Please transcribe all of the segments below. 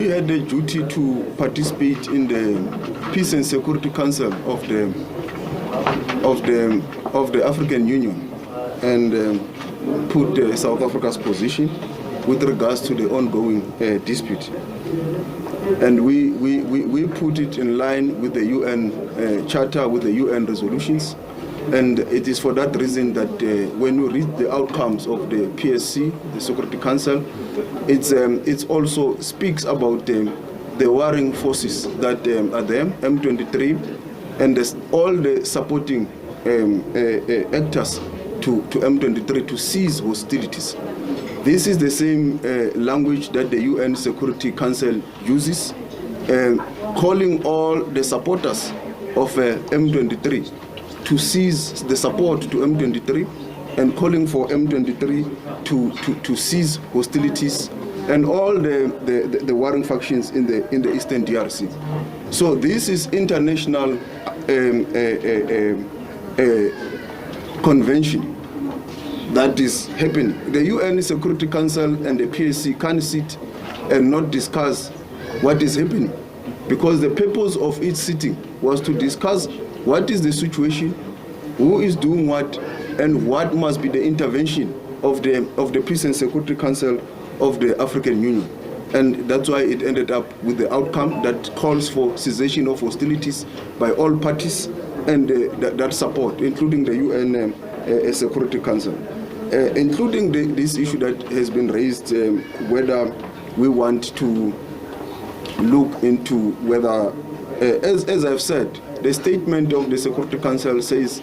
had a duty to participate in the Peace and Security Council of the African Union and put South Africa's position with regards to the ongoing dispute. And we put it in line with the UN Charter, with the UN resolutions. And it is for that reason that when we read the outcomes of the PSC, the Security Council, it also speaks about the warring forces that are there, M23, and all the supporting actors to M23 to cease hostilities. This is the same language that the UN Security Council uses, calling all the supporters of M23 to cease the support to M23 and calling for M23 to cease hostilities and all the warring factions in the Eastern DRC. So this is international convention that is happening. The UN Security Council and the PSC can't sit and not discuss what is happening, because the purpose of each sitting was to discuss what is the situation, who is doing what, and what must be the intervention of the Peace and Security Council of the African Union. And that's why it ended up with the outcome that calls for cessation of hostilities by all parties and that support, including the UN Security Council. Including this issue that has been raised, whether we want to look into whether, as I've said, the statement of the Security Council says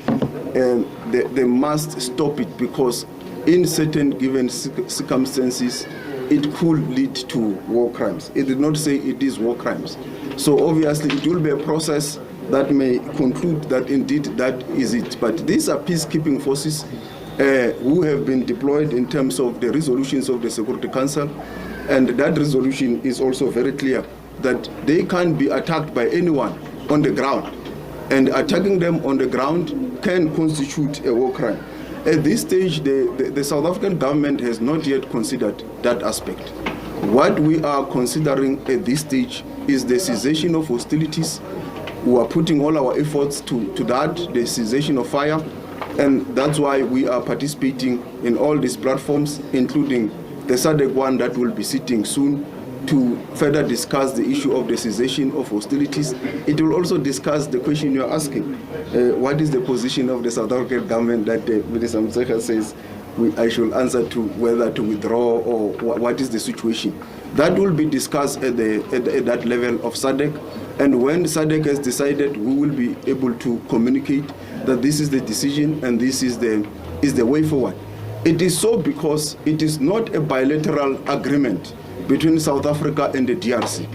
they must stop it because in certain given circumstances it could lead to war crimes. It did not say it is war crimes. So obviously it will be a process that may conclude that indeed that is it. But these are peacekeeping forces who have been deployed in terms of the resolutions of the Security Council, and that resolution is also very clear that they can't be attacked by anyone on the ground, and attacking them on the ground can constitute a war crime. At this stage, the South African government has not yet considered that aspect. What we are considering at this stage is the cessation of hostilities. We are putting all our efforts to that, the cessation of fire, and that's why we are participating in all these platforms, including the SADC one that will be sitting soon to further discuss the issue of the cessation of hostilities. It will also discuss the question you are asking. What is the position of the South African government that Minister Mtseka says I should answer to, whether to withdraw or what is the situation? That will be discussed at that level of SADC. And when SADC has decided, we will be able to communicate that this is the decision and this is the way forward. It is so because it is not a bilateral agreement between South Africa and the DRC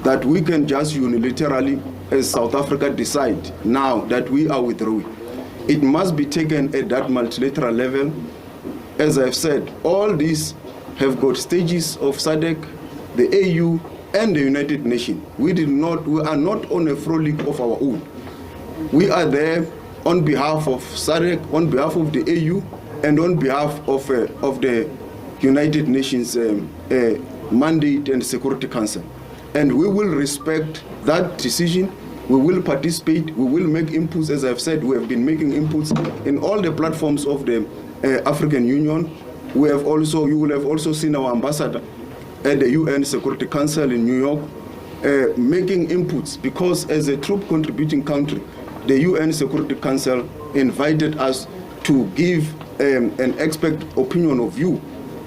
that we can just unilaterally, as South Africa, decide now that we are withdrawing. It must be taken at that multilateral level. As I've said, all these have got stages of SADC, the AU, and the United Nations. We are not on a frolic of our own. We are there on behalf of SADC, on behalf of the AU, and on behalf of the United Nations mandate and Security Council. And we will respect that decision. We will participate. We will make inputs. As I've said, we have been making inputs in all the platforms of the African Union. You will have also seen our ambassador at the UN Security Council in New York making inputs, because as a troop contributing country, the UN Security Council invited us to give an expert opinion of view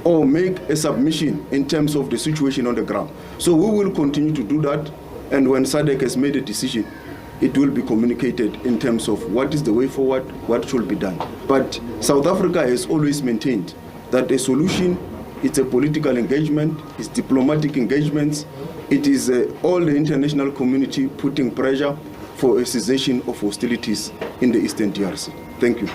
or make a submission in terms of the situation on the ground. So we will continue to do that, and when SADC has made a decision, it will be communicated in terms of what is the way forward, what should be done. But South Africa has always maintained that a solution, it's a political engagement, it's diplomatic engagements, it is all the international community putting pressure for a cessation of hostilities in the Eastern DRC. Thank you.